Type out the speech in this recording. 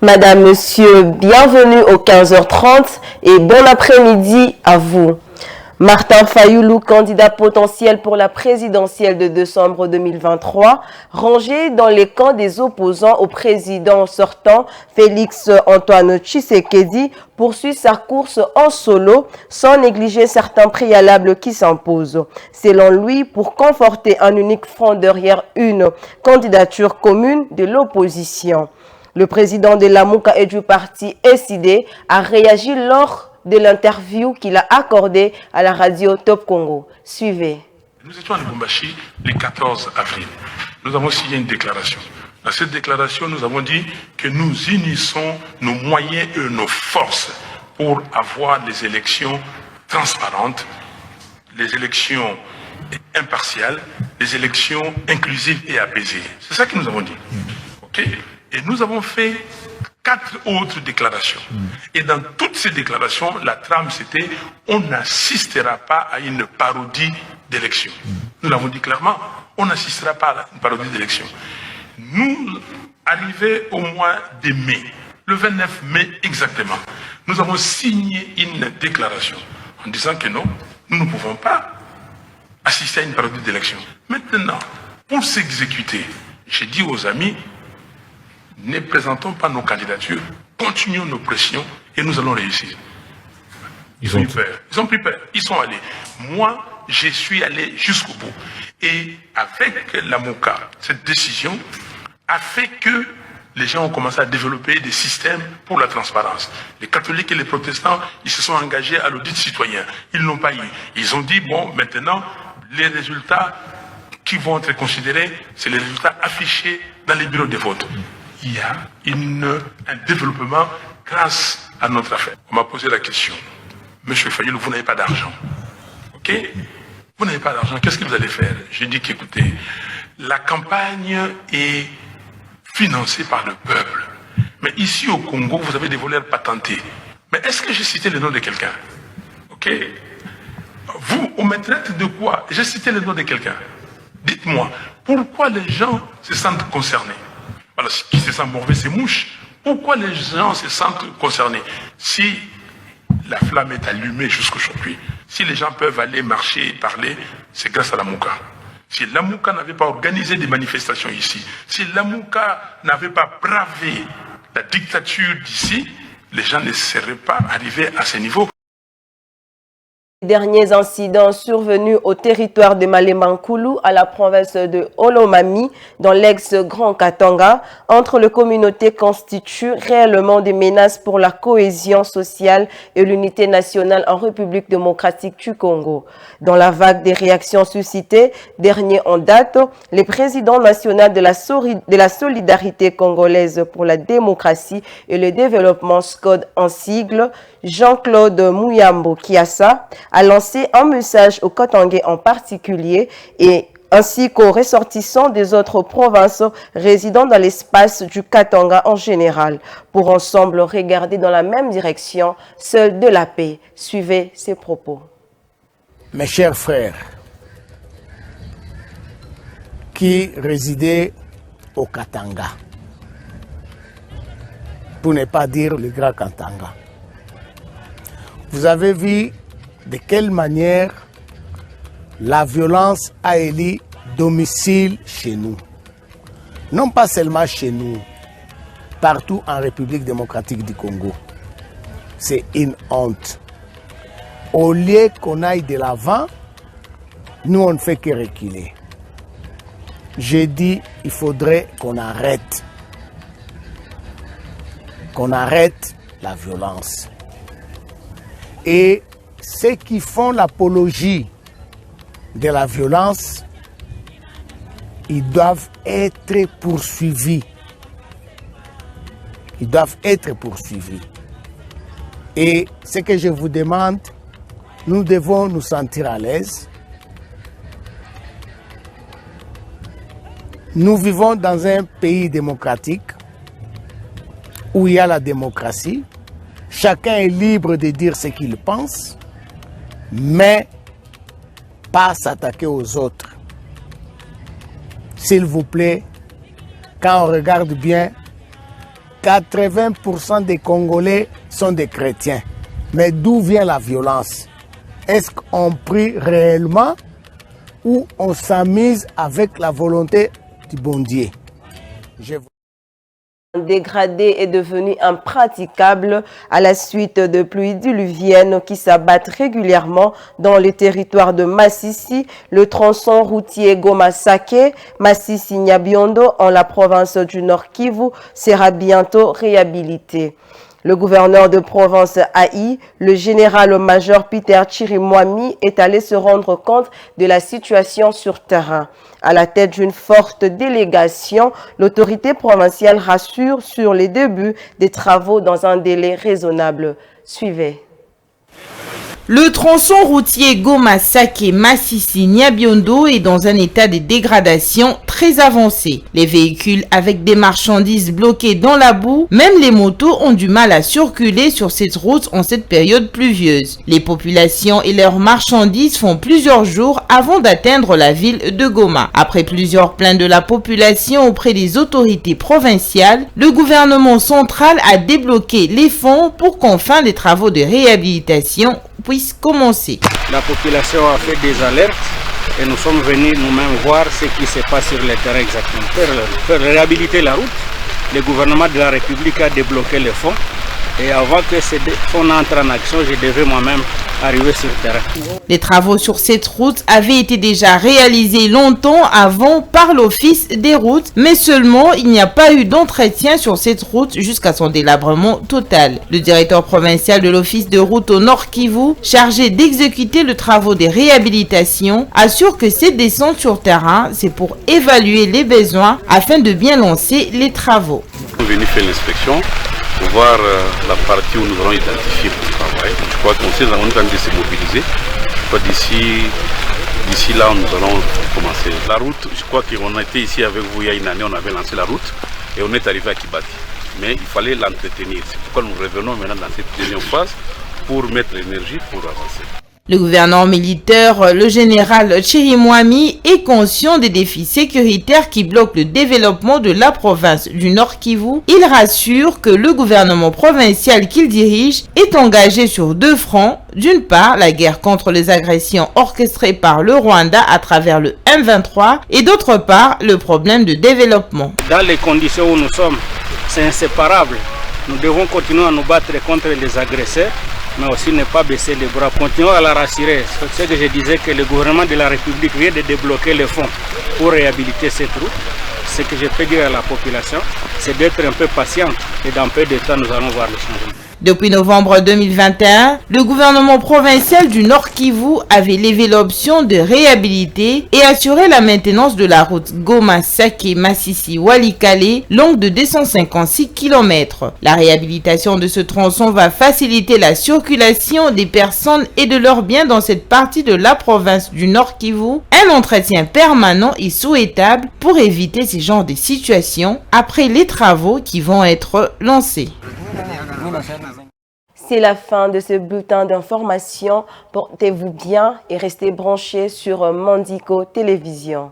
Madame, Monsieur, bienvenue au 15h30 et bon après-midi à vous. Martin Fayoulou, candidat potentiel pour la présidentielle de décembre 2023, rangé dans les camps des opposants au président sortant, Félix Antoine Tshisekedi, poursuit sa course en solo sans négliger certains préalables qui s'imposent. Selon lui, pour conforter un unique front derrière une candidature commune de l'opposition. Le président de l'Amouka et du parti SID a réagi lors de l'interview qu'il a accordée à la radio Top Congo. Suivez. Nous étions à Lubumbashi le 14 avril. Nous avons signé une déclaration. Dans cette déclaration, nous avons dit que nous unissons nos moyens et nos forces pour avoir des élections transparentes, les élections impartiales, les élections inclusives et apaisées. C'est ça que nous avons dit. OK ? Et nous avons fait 4 autres déclarations. Et dans toutes ces déclarations, la trame c'était on n'assistera pas à une parodie d'élection. Nous l'avons dit clairement, on n'assistera pas à une parodie d'élection. Nous, arrivés au mois de mai, le 29 mai exactement, nous avons signé une déclaration en disant que non, nous ne pouvons pas assister à une parodie d'élection. Maintenant, pour s'exécuter, j'ai dit aux amis, ne présentons pas nos candidatures, continuons nos pressions et nous allons réussir. Ils ont eu peur. Ils ont pris peur. Ils sont allés. Moi, je suis allé jusqu'au bout. Et avec la MOCA, cette décision a fait que les gens ont commencé à développer des systèmes pour la transparence. Les catholiques et les protestants, ils se sont engagés à l'audit citoyen. Ils ne l'ont pas eu. Ils ont dit, bon, maintenant, les résultats qui vont être considérés, c'est les résultats affichés dans les bureaux de vote. Il y a un développement grâce à notre affaire. On m'a posé la question. Monsieur Fayoulou, vous n'avez pas d'argent. OK? Vous n'avez pas d'argent. Qu'est-ce que vous allez faire? J'ai dit qu'écoutez, la campagne est financée par le peuple. Mais ici au Congo, vous avez des voleurs patentés. Mais est-ce que j'ai cité le nom de quelqu'un? OK? Vous, on me traite de quoi? J'ai cité le nom de quelqu'un. Dites-moi, pourquoi les gens se sentent concernés? Alors, qui se sent mauvais, c'est mouche. Pourquoi les gens se sentent concernés? Si la flamme est allumée jusqu'aujourd'hui, si les gens peuvent aller marcher et parler, c'est grâce à la MOUCA. Si la MOUCA n'avait pas organisé des manifestations ici, si la MOUCA n'avait pas bravé la dictature d'ici, les gens ne seraient pas arrivés à ce niveau. Derniers incidents survenus au territoire de Malémankoulou à la province de Olomami dans l'ex-Grand Katanga entre les communautés constituent réellement des menaces pour la cohésion sociale et l'unité nationale en République démocratique du Congo. Dans la vague des réactions suscitées, dernier en date, le président national de la solidarité congolaise pour la démocratie et le développement SCODE en sigle, Jean-Claude Mouyambo Kiassa, a lancé un message aux Katangais en particulier et ainsi qu'aux ressortissants des autres provinces résidant dans l'espace du Katanga en général, pour ensemble regarder dans la même direction, celle de la paix. Suivez ces propos. Mes chers frères, qui résidaient au Katanga, pour ne pas dire le Grand Katanga, vous avez vu de quelle manière la violence a élu domicile chez nous. Non pas seulement chez nous, partout en République démocratique du Congo. C'est une honte. Au lieu qu'on aille de l'avant, nous on ne fait que reculer. J'ai dit il faudrait qu'on arrête. Qu'on arrête la violence. Et ceux qui font l'apologie de la violence, ils doivent être poursuivis. Ils doivent être poursuivis. Et ce que je vous demande, nous devons nous sentir à l'aise. Nous vivons dans un pays démocratique où il y a la démocratie. Chacun est libre de dire ce qu'il pense, mais pas s'attaquer aux autres. S'il vous plaît, quand on regarde bien, 80% des Congolais sont des chrétiens. Mais d'où vient la violence? Est-ce qu'on prie réellement ou on s'amuse avec la volonté du bon Dieu? Dégradé est devenu impraticable à la suite de pluies diluviennes qui s'abattent régulièrement dans le territoire de Masisi. Le tronçon routier Goma-Sake, Masisi-Nyabiondo en la province du Nord Kivu sera bientôt réhabilité. Le gouverneur de province Haï, le général-major Peter Chirimwami, est allé se rendre compte de la situation sur terrain. À la tête d'une forte délégation, l'autorité provinciale rassure sur les débuts des travaux dans un délai raisonnable. Suivez. Le tronçon routier Goma-Sake-Masisi-Nyabiondo est dans un état de dégradation très avancé. Les véhicules avec des marchandises bloquées dans la boue, même les motos ont du mal à circuler sur cette route en cette période pluvieuse. Les populations et leurs marchandises font plusieurs jours avant d'atteindre la ville de Goma. Après plusieurs plaintes de la population auprès des autorités provinciales, le gouvernement central a débloqué les fonds pour qu'enfin les travaux de réhabilitation puisse commencer. La population a fait des alertes et nous sommes venus nous-mêmes voir ce qui se passe sur le terrain exactement. Pour réhabiliter la route, le gouvernement de la République a débloqué les fonds et avant que ces fonds n'entrent en action, je devais moi-même arriver sur le terrain. Les travaux sur cette route avaient été déjà réalisés longtemps avant par l'Office des routes, mais seulement il n'y a pas eu d'entretien sur cette route jusqu'à son délabrement total. Le directeur provincial de l'Office de route au Nord Kivu, chargé d'exécuter le travaux de réhabilitation, assure que cette descente sur terrain, c'est pour évaluer les besoins afin de bien lancer les travaux. Nous sommes venus faire l'inspection pour voir la partie où nous allons identifier pour le travail. Je crois qu'on sait, nous avons besoin de se mobiliser. Je crois d'ici là, nous allons commencer. La route, je crois qu'on a été ici avec vous il y a une année, on avait lancé la route et on est arrivé à Kibati. Mais il fallait l'entretenir. C'est pourquoi nous revenons maintenant dans cette deuxième phase pour mettre l'énergie pour avancer. Le gouverneur militaire, le général Chirimwami, est conscient des défis sécuritaires qui bloquent le développement de la province du Nord Kivu. Il rassure que le gouvernement provincial qu'il dirige est engagé sur deux fronts. D'une part, la guerre contre les agressions orchestrées par le Rwanda à travers le M23 et d'autre part, le problème de développement. Dans les conditions où nous sommes, c'est inséparable. Nous devons continuer à nous battre contre les agresseurs, mais aussi ne pas baisser les bras. Continuons à la rassurer. C'est ce que je disais, que le gouvernement de la République vient de débloquer les fonds pour réhabiliter cette route. Ce que je peux dire à la population, c'est d'être un peu patiente et dans peu de temps, nous allons voir le changement. Depuis novembre 2021, le gouvernement provincial du Nord Kivu avait levé l'option de réhabiliter et assurer la maintenance de la route Goma-Sake-Masisi-Walikale, longue de 256 km. La réhabilitation de ce tronçon va faciliter la circulation des personnes et de leurs biens dans cette partie de la province du Nord Kivu. Un entretien permanent est souhaitable pour éviter ce genre de situations après les travaux qui vont être lancés. C'est la fin de ce bulletin d'information. Portez-vous bien et restez branchés sur Mandiko Télévision.